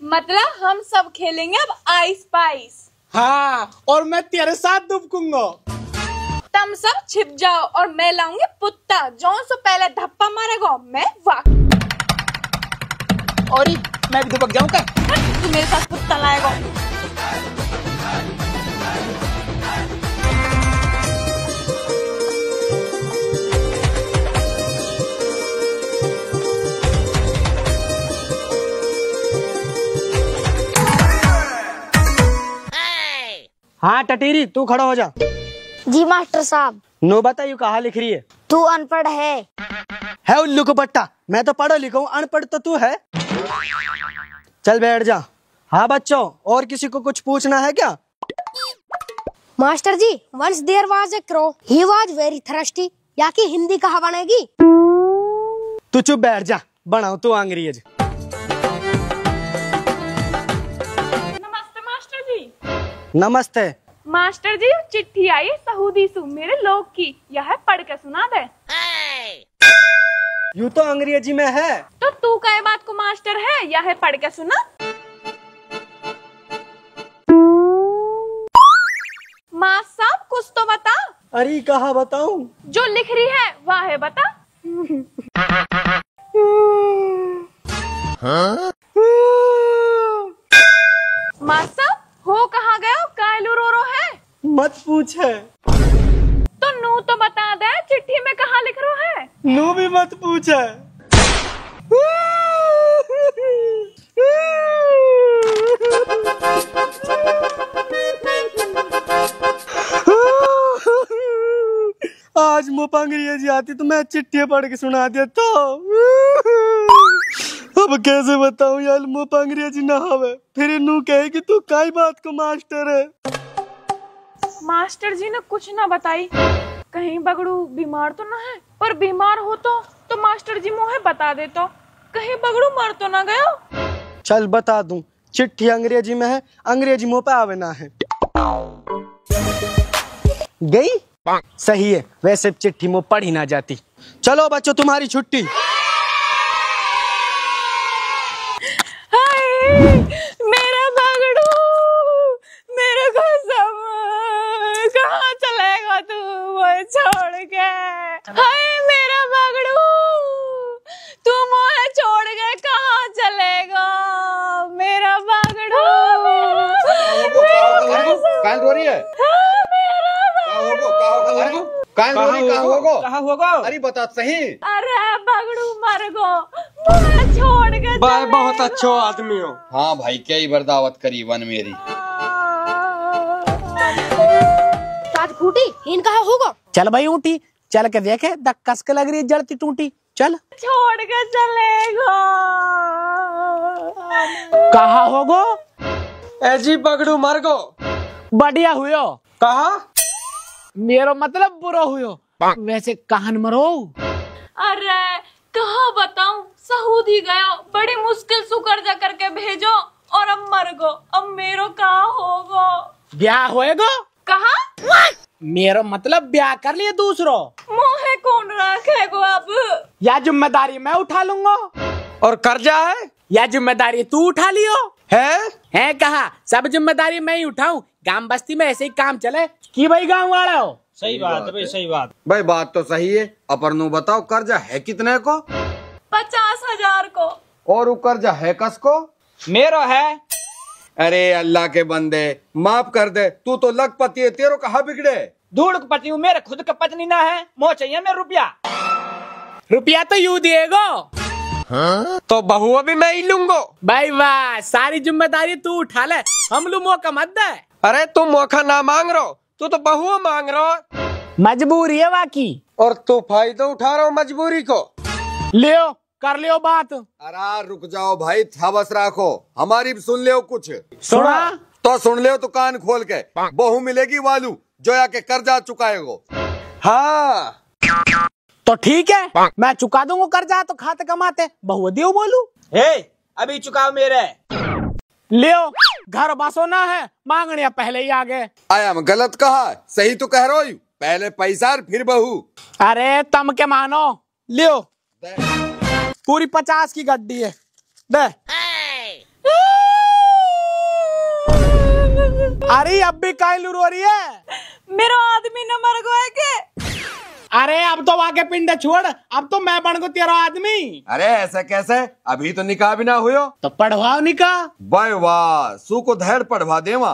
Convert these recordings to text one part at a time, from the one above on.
मतलब हम सब खेलेंगे अब आइस पाइस। हाँ, और मैं तेरे साथ दुबकूंगा। तुम सब छिप जाओ और मैं लाऊंगी पुत्ता, जो से पहले धप्पा मारेगा मैं वाह। और मैं भी दुबक जाऊं क्या? तू मेरे साथ पुत्ता लाएगा। हाँ टटीरी, तू खड़ा हो जा। जी मास्टर साहब। नो बताइयो कहाँ लिख रही है? तू अनपढ़ है उल्लू को पट्टा, मैं तो पढ़ा लिखा हूँ, अनपढ़ तो तू है। चल बैठ जा। हाँ बच्चों, और किसी को कुछ पूछना है क्या? Master ji, once there was a crow, he was very thirsty। या की हिंदी कहाँ बनेगी? तू चुप बैठ जा, बनाओ तू अंग्रेज। नमस्ते मास्टर जी। नमस्ते मास्टर जी, चिट्ठी आई सऊदी से मेरे लोग की, यह पढ़ के सुना दे। यूँ तो अंग्रेजी में है। तो तू काय बात को मास्टर है, यह पढ़ के सुना। माँ साहब कुछ तो बता। अरे कहाँ बताऊं? जो लिख रही है वह है बता। हाँ? माँ साहब हो कहाँ गए, कायलू रो रो है। मत पूछे। तो नू तो बता दे, चिट्ठी में कहाँ लिख रो है। नू भी मत पूछे। आज मुझे अंग्रेजी आती तो मैं चिट्ठी पढ़ के सुना देता। अब कैसे बताऊं यार, मुझे अंग्रेजी ना आवे, फिर नू कहे कि तू काई बात को मास्टर है। मास्टर जी ने कुछ ना बताई, कहीं बगड़ू बीमार तो ना है, पर बीमार हो तो मास्टर जी मुझे बता दे, तो कहीं बगड़ू मर तो ना गया। चल बता दूं, चिट्ठी अंग्रेजी में है, अंग्रेजी मुंह पे आवे ना है। गई? सही है, वैसे चिट्ठी मुंह पढ़ी ना जाती। चलो बच्चों, तुम्हारी छुट्टी। मेरा बगड़ू, मेरे को सब कहाँ चलेगा तू मुझे छोड़ के। हाय मेरा बगड़ू, तू मुझे छोड़ के कहाँ चलेगा मेरा बगड़ू। कान रो रही है? कहाँ होगा? अरे बता सही। अरे बगड़ू मर गो, मुझे छोड़ के। भाई बहुत अच्छो आदमी हो। हाँ भाई, क्या ही बर्दावत करी वन मेरी। फूटी इन कहाँ होगा? चल भाई ऊँटी, चल के देखे, कस के लग रही है जड़ती टूटी। चल छोड़ के चलेगा। कहा होगो? ऐजी बगड़ू मर गो। बढ़िया हुयो। कहा? मेरो मतलब बुरा हुयो। वैसे कहां मरो? अरे कहाँ बताऊं, सऊदी गया, बड़ी मुश्किल से कर्जा करके भेजो और अब मर गो। अब मेरो कहाँ होगो? ब्याह होएगो? कहा? मेरो मतलब ब्याह कर लिए दूसरो। मोहे कौन रखेगो अब? या जिम्मेदारी मैं उठा लूंगा। और कर्जा है या जिम्मेदारी तू उठा लियो? है कहा, सब जिम्मेदारी मैं ही उठाऊं। गांव बस्ती में ऐसे ही काम चले कि भाई गांव वाला हो। सही बात है भाई, सही बात। भाई बात तो सही है। अपनों बताओ, कर्जा है कितने को? 50,000 को। और वो कर्जा है कस को? मेरो है। अरे अल्लाह के बंदे, माफ कर दे, तू तो लखपति है, तेरो कहाँ बिगड़े? धूड़ पति हूँ, मेरे खुद का पत्नी ना है, मोह चाहिए मेरे रुपया। रुपया तो यू दिएगो। हाँ? तो बहुआ भी मैं ही लूंगो। भाई वाह, सारी जिम्मेदारी तू उठा ले, हम लू मौका मत दे। अरे तुम मौका ना मांग रहो, तू तो बहुआ मांग रहो। मजबूरी है वाकी। और तू फायदा उठा रहा हो मजबूरी को। लियो कर लियो बात। अरे रुक जाओ भाई, थाबस रखो, हमारी भी सुन लियो कुछ। सुना? तो सुन लियो तो कान खोल के। बहू मिलेगी वालू, जो आके कर्जा चुकाएगो। हाँ तो ठीक है, मैं चुका दूंगा कर्जा, तो खाते कमाते बहु दियो बोलू। अभी चुकाओ मेरे। लियो, घर बसो ना है, मांगने पहले ही आ गए। आया मैं गलत कहा? सही तो कह रहा हूँ, पहले पैसा फिर बहू। अरे तम के मानो। लियो, पूरी 50 की गड्डी है, दे। अरे अब भी काहे लुर हो रही है? मेरा आदमी न मर गो है के? अरे अब तो वाके पिंड छोड़, अब तो मैं बन गो तेरा आदमी। अरे ऐसा कैसे, अभी तो निकाह भी ना हुयो। तो पढ़वाओ निकाह। वाह वाह, सू को धैर्य पढ़वा देवा।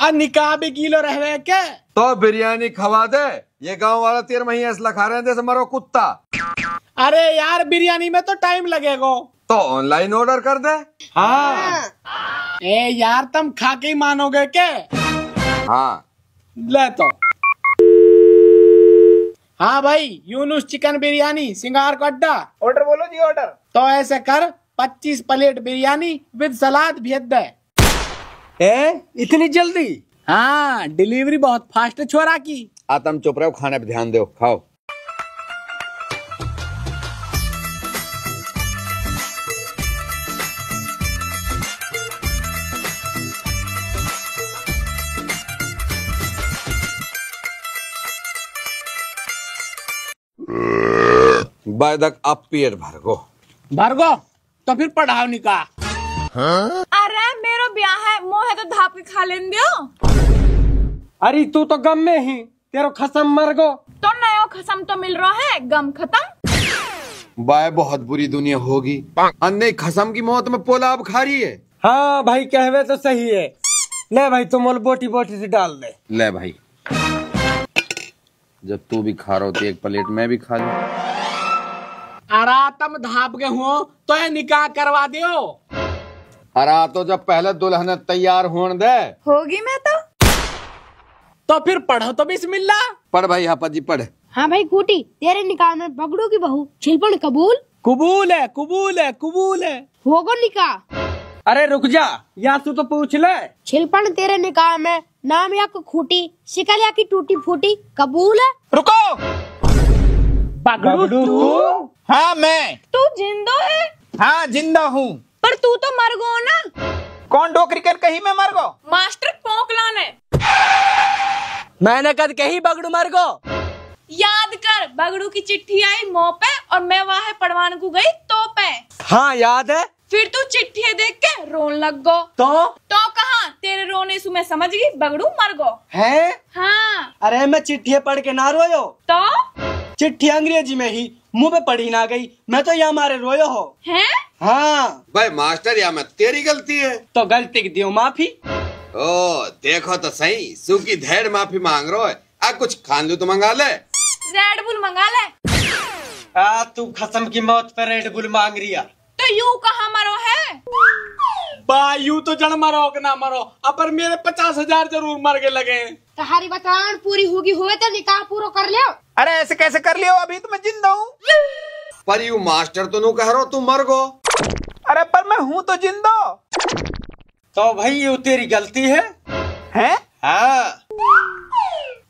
अब निकाह भी किलो रहे के तो बिरयानी खवा दे। ये गांव वाला 13 महीने ऐसा खा रहे हैं जैसे मरो कुत्ता। अरे यार बिरयानी में तो टाइम लगेगा। तो ऑनलाइन ऑर्डर कर दे। हाँ। ए यार तुम खा के ही मानोगे के? हाँ ले तो। हाँ भाई, यूनुस चिकन बिरयानी सिंगार का अड्डा। ऑर्डर बोलो जी ऑर्डर। तो ऐसे कर 25 प्लेट बिरयानी विद सलाद भेज दे। इतनी जल्दी? हाँ, डिलीवरी बहुत फास्ट है छोरा की। तुम चुप रहो, खाने पे ध्यान दो, खाओ। बैदक अब पेट भरगो तो फिर पढ़ाओ निकाह। अरे मेरो ब्याह है, मोह तो धाप के खा लेन दियो। अरे तू तो गम में ही, तेरो खसम मर गो। तो नयो खसम तो मिल रहा है, गम खत्म। बाय बहुत बुरी दुनिया होगी। अन्य खसम की मौत में पोलाब खा रही है। हाँ भाई, कहवे तो सही है। ले भाई तुम बोटी बोटी से डाल दे। ले भाई, जब तू भी खा रहा हो तो एक प्लेट मैं भी खा लूं। अरा तुम धाप के हो तो ये निकाह करवा दियो। अरे तो जब पहले दुल्हन तैयार होने दे। होगी मैं तो फिर पढ़ो तो बिस्मिल्लाह। पढ़ भाई हापा जी पढ़। हाँ भाई खूटी, तेरे निकाह में बगड़ू की बहू छिलपन कबूल? कबूल है, कबूल है, कबूल है। होगो निकाह। अरे रुक जा, यहाँ तू तो पूछ ले। छिलपन तेरे निकाह में नाम या को खूटी, शिकल या की टूटी फूटी, कबूल है? रुको। बगड़ू तू? हाँ मैं। तू जिंदो है? हाँ जिंदा हूँ। पर तू तो मर गो ना। कौन डोकरी कर कहीं मैं मर गो? मास्टर पोकला ने। मैंने कद कही बगड़ू मर गो। याद कर, बगड़ू की चिट्ठी आई मुँह पे और मैं वहाँ पढ़वाने को गई तो पे। हाँ याद है। फिर तू चिट्ठी देख के रोन लग गो। तो कहाँ तेरे रोने से मैं समझ गई बगड़ू मर गो है। हाँ। अरे मैं चिट्ठी पढ़ के ना रोयो। तो चिट्ठी अंग्रेजी में ही मुंह पे पढ़ी ना गई, मैं तो यहाँ मारे रोयो हो। हैं? हाँ भाई मास्टर, या मैं तेरी गलती है। तो गलती की दियो माफी। ओ देखो तो सही, सूखी धैर्य माफी मांग रहा है। आ कुछ खान लू तो मंगा ले। रेड बुल मंगा ले। तू खसम की मौत पे रेड बुल मांग रिया। तो यू कहाँ मरो है? यू तो जड़ मरो कि ना मरो, अपर मेरे 50,000 जरूर मर के लगे। तुम्हारी बतान पूरी होगी हुए तो निकाह पूरा कर लियो। अरे ऐसे कैसे कर लियो, अभी तो मैं जिंदा हूँ। पर यू मास्टर तो नु कह रहा तू मर गो। अरे पर मैं हूँ तो जिंदा। तो भाई ये तेरी गलती है। हैं? हाँ।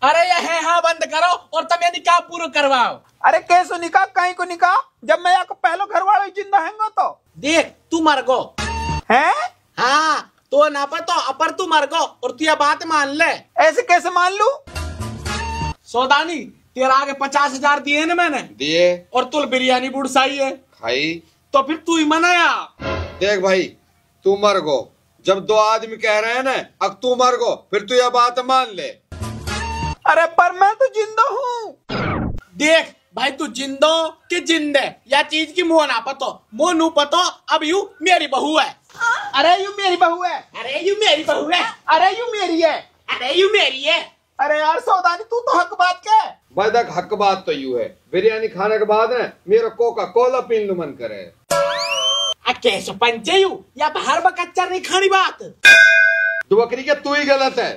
अरे ये है हाँ बंद करो और तुम ये निकाह पूरा करवाओ। अरे कैसे निकाह, कहीं को निकाह, जब मैं आपको पहलो घर वाले जिंदा हैंगा तो देख तू मर गो हैं? हाँ तो ना पर तो अपर तू मर गो और तू ये बात मान ले। ऐसे कैसे मान लूं? सौदानी तेरा आगे 50,000 दिए ना मैंने। दिए। और तुल बिरयानी बुड़साई है खाई। तो फिर तू ही मनाया। देख भाई, तू मर गो, जब दो आदमी कह रहे हैं ना अब तू मर गो, फिर तू यह बात मान ले। अरे पर मैं तो जिंदा हूँ। देख भाई, तू जिंदो कि जिंदे या चीज की मुँह ना पतो, मुँह नू पतो। अब यू मेरी बहू है। अरे यू मेरी बहू है। अरे यू मेरी बहू है। अरे यू मेरी है। अरे यू मेरी है। अरे यार सौदानी, तू तो हक बात के। बदक हक बात तो यू है, बिरयानी खाने के बाद है मेरा कोका कोला पीन लू मन करे। कैसे पंचे यू या बाहर बकच्चर नहीं खानी बात। तू बकरी के तू ही गलत है।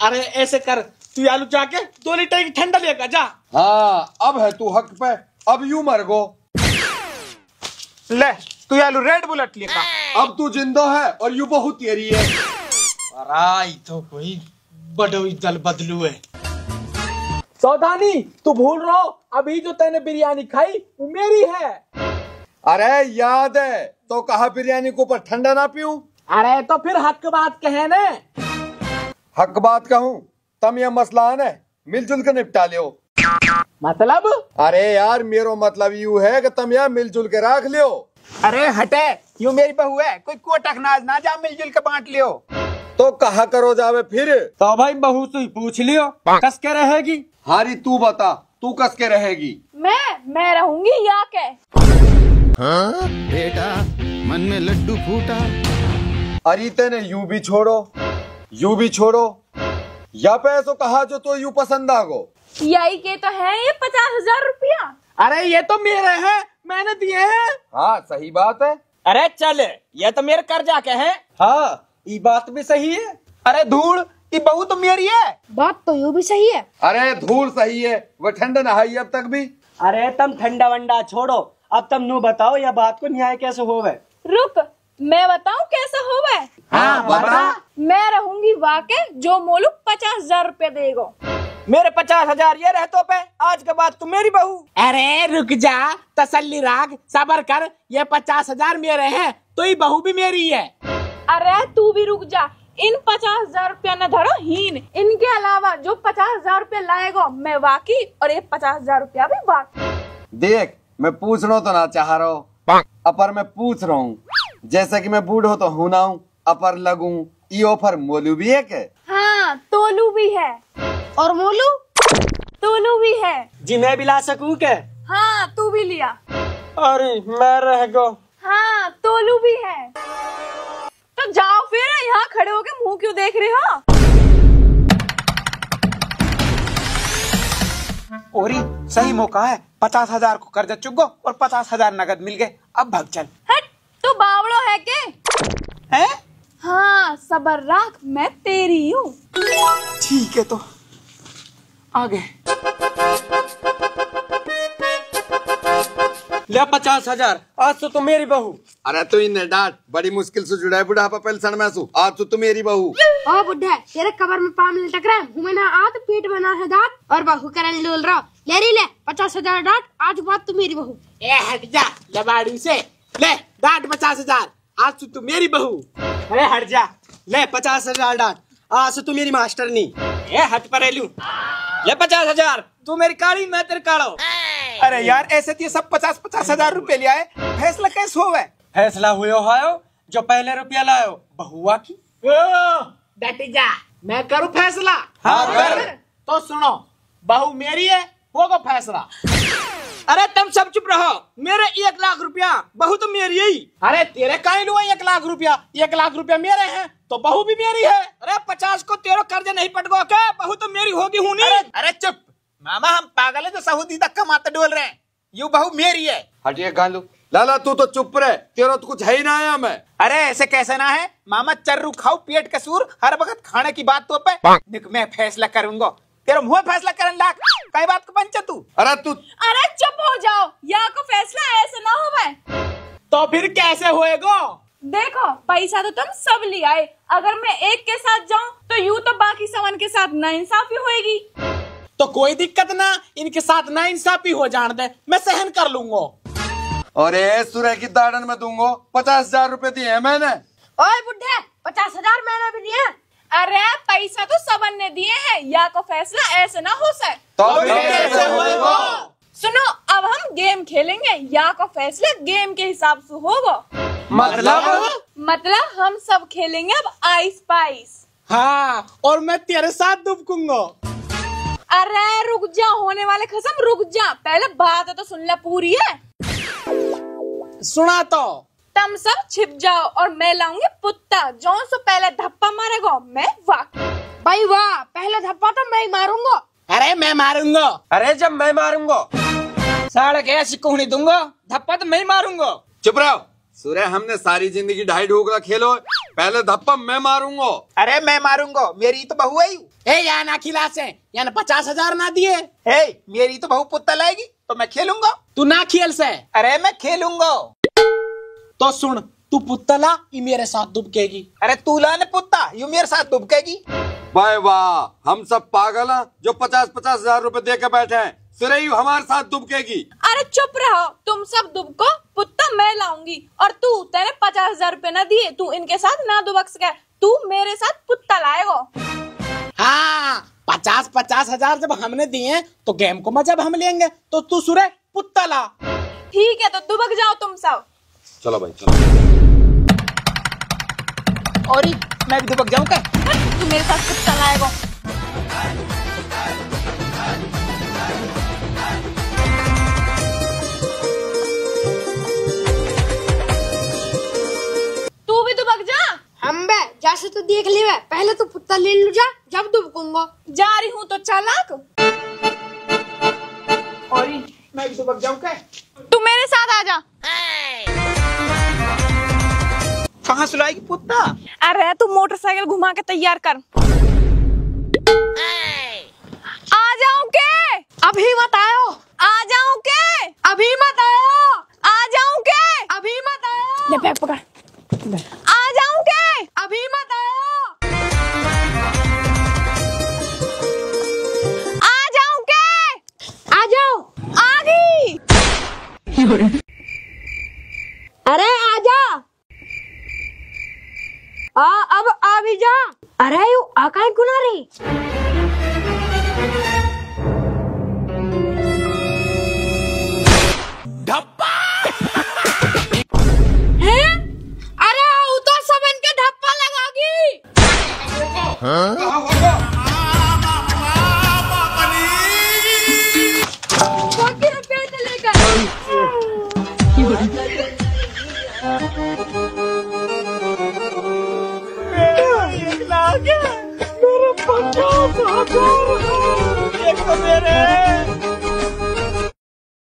अरे ऐसे कर, तू आलू जाके 2 लीटर की ठंडा लेकर जा। हाँ अब है तू हक पे, अब यू मर गो। ले तू आलू रेड बुलेट लेकर। अब तू जिंदा है और यू बहुत तेरी है। तो कोई बड़ो दल बदलू है। सौदानी तू भूल रहा, अभी जो तैने बिरयानी खाई वो मेरी है। अरे याद है तो कहा बिरयानी को ऊपर ठंडा ना पीऊं। अरे तो फिर हक बात कहे ने। हक बात कहूँ, तम यह मसला है ना मिलजुल कर निपटा लियो। मतलब? अरे यार मेरो मतलब यू है कि तुम यह मिलजुल के रख लियो। अरे हटे, यू मेरी बहू है, कोई कोटक नाज ना जा, मिलजुल के बांट लियो। तो कहा करो जावे फिर। तो भाई बहू से ही पूछ लियो कस के रहेगी। हारी तू बता, तू कस के रहेगी? मैं रहूंगी या के। हाँ? बेटा मन में लड्डू फूटा। अरे तेने यूं भी छोड़ो, यूं भी छोड़ो, या पैसों कहा जो तो यूं पसंद आगो। यही के तो है ये 50,000 रुपया। अरे ये तो मेरे हैं, मैंने दिए हैं। हाँ सही बात है। अरे चल ये तो मेरे कर्जा के हैं। हाँ ये बात भी सही है। अरे धूल, ये बहू तो मेरी है। बात तो यूं भी सही है। अरे धूल सही है, वह ठंडा नहाई अब तक भी। अरे तुम ठंडा वंडा छोड़ो, अब तुम नु बताओ यह बात को न्याय कैसे होवे। रुक, मैं बताऊं कैसा होवे। हाँ बता। मैं रहूंगी वाके जो मोलू 50,000 रुपया देगो। मेरे 50,000 ये रहतो पे, आज के बाद तू मेरी बहू। अरे रुक जा, तसल्ली राग, सबर कर, ये 50,000 मेरे हैं तो ये बहू भी मेरी है। अरे तू भी रुक जा, इन 50,000 रुपया न धरो हीन, इनके अलावा जो 50,000 रुपया लाएगो मैं वाकी, और ये 50,000 रुपया भी वाकी। देख मैं पूछना तो ना चाह रहा हूँ, अपर मैं पूछ रहा हूँ, जैसे कि मैं बूढ़ो तो हूं ना हूँ, अपर लगूं, ये ऑफर मोलू भी है के? हाँ तोलू भी है। और मोलू? तोलू भी है। जी मैं भी ला सकूं के? हाँ तू भी लिया। अरे मैं रह गो। हाँ तोलू भी है। तो जाओ फिर, यहाँ खड़े होके मुंह क्यों देख रहे हो? ओरी सही मौका है, 50,000 को कर्जा चुक गो और 50,000 नगद मिल गए। अब भाग चल। हट, तू बावड़ो है के? हैं? हाँ सबर रख, मैं तेरी हूँ। ठीक है तो आगे। ले 50,000, आज तो मेरी बहू। अरे तो इन्हें डांट, बड़ी मुश्किल से जुड़ा है बुढ़ापा पेंशन में सु, आज तो मेरी बहू। ओ बुढ़ा, तेरे कबर में पाम लटक रहा है, मुंह में ना आत, पेट बना है दांत, और बहू करन डोल रहा। ले रही ले 50,000 डांट, आज बात तो मेरी बहू। ए हट जा लबाड़ू से, ले डांट 50,000, आज तो मेरी बहू। अरे हट जा, ले 50,000 डांट, आज तो मेरी मास्टरनी। ए हट परेलू, ले 50,000, तू मेरी काली मैं तेरे काड़ो। अरे यार ऐसे तो ये सब 50,000 रुपए लिया है, फैसला कैसे होवे? फैसला हुयो हायो जो पहले रुपया लायो बहुआ की। डटी जा, मैं करूँ फैसला। हाँ कर। तो सुनो, बहू मेरी है, होगा फैसला। अरे तुम सब चुप रहो, मेरे 1 लाख रुपया, बहू तो मेरी ही। अरे तेरे काहे लुआ 1 लाख रुपया, 1 लाख रुपया मेरे हैं तो बहू भी मेरी है। अरे 50 को तेरे कर्ज नहीं पटगो के, बहू तो मेरी होगी हूँ नहीं। अरे चुप मामा, हम पागल है जो सऊदी तक का माता डोल रहे हैं। यू बहू मेरी है। हटिए गालू, लाला तू तो चुप रहे, तेरा तो कुछ है ही ना आया मैं। अरे ऐसे कैसे ना है मामा, चर्रू खाओ पेट का सूर, हर वक्त खाने की बात तो पे। निक मैं फैसला करूंगा, तेरा मुंह फैसला करन लाग, कई बात को पंचा तू। अरे तू अरे चुप हो जाओ, यहाँ को फैसला ऐसे ना होवे। तो फिर कैसे होएगा? देखो पैसा तो तुम सब ले आए, अगर मैं एक के साथ जाऊं तो यूं तो बाकी सवन के साथ नाइंसाफी होएगी। तो कोई दिक्कत ना, इनके साथ ना इंसाफी हो जान दे, मैं सहन कर लूंगा। और सुरह की दाड़न में दूंगा, 50,000 रुपए दिए हैं मैंने। ओए बुढ़े, 50,000 मैंने भी दिए। अरे पैसा तो सबन ने दिए हैं, या को फैसला ऐसे ना हो सके। तो फिर कैसे होएगा? सुनो, अब हम गेम खेलेंगे, या को फैसला गेम के हिसाब से होगा। मतलब हम सब खेलेंगे अब आइस पाइस। हाँ, और मैं तेरे साथ दुबकूंगा। अरे रुक जा, होने वाले खसम रुक जा, पहले बात तो सुन ले पूरी है। सुना तो। तुम सब छिप जाओ और मैं लाऊंगी पुत्ता, जौन सो पहले धप्पा मारेगा मैं वाकी। भाई वाह, पहला धप्पा तो मैं ही मारूंगा। अरे मैं मारूंगा। अरे जब मैं मारूंगा सड़क ऐसी कुहनी दूंगा, धप्पा तो मैं ही मारूंगा। चुप रहो सूर्य, हमने सारी जिंदगी ढाई ढोकला खेलो, पहले धप्पा मैं मारूंगा। अरे मैं मारूंगा, मेरी तो बहू है। ए यार ना खिलासे, यार 50,000 ना दिए। हे मेरी तो बहू पुत्ता लाएगी तो मैं खेलूंगा। तू ना खेल से। अरे मैं खेलूंगा। तो सुन, तू पुत्तला ये मेरे साथ दुबकेगी। अरे तू लाने पुत्ता, यू मेरे साथ दुबकेगी। वाह वाह, हम सब पागल हैं जो 50,000 रुपए दे के बैठे हैं, सुरैयू हमारे साथ दुबकेगी। अरे चुप रहो, तुम सब दुबको, पुत्ता मैं लाऊंगी। और तू तेने 50,000 रुपए न दिए, तू इनके साथ ना दुबक सके, तू मेरे साथ पुत्ता लाएगा। हाँ, 50,000 जब हमने दिए तो गेम को मजा हम लेंगे, तो तू सुरे पुत्ता ला। ठीक है, तो दुबक जाओ तुम सब। चलो भाई चलो। और मैं भी दुबक जाऊं क्या? तू मेरे साथ कब चलाएगा? तू भी दुबक जा। हम बे जैसे तू देख ले बे, पहले तू पुत्ता ले लू जा, जब दुबकूंगा। जा रही हूँ तो चालाक। और मैं भी दुबक जाऊं क्या? तू मेरे साथ आ जा। कहाँ सुलाएगी पुत्ता? अरे तू मोटरसाइकिल घुमा के तैयार कर। आ जाऊं के? अभी मत आयो। आ जाऊं के? अभी मत आयो। आ जाऊं के? अभी मत आयो। ले बैग पकड़। आ जाऊं के? अभी मत आयो। आ जाऊं के? आ जाओ। आ गई। अरे आजा। अब आ भी जा। अरे यू आकाई गुना रे। हैं? अरे वो तो सब इनके धप्पा लगागी। बाकी रुपये से लेकर। मेरे 50,000 एक तो मेरे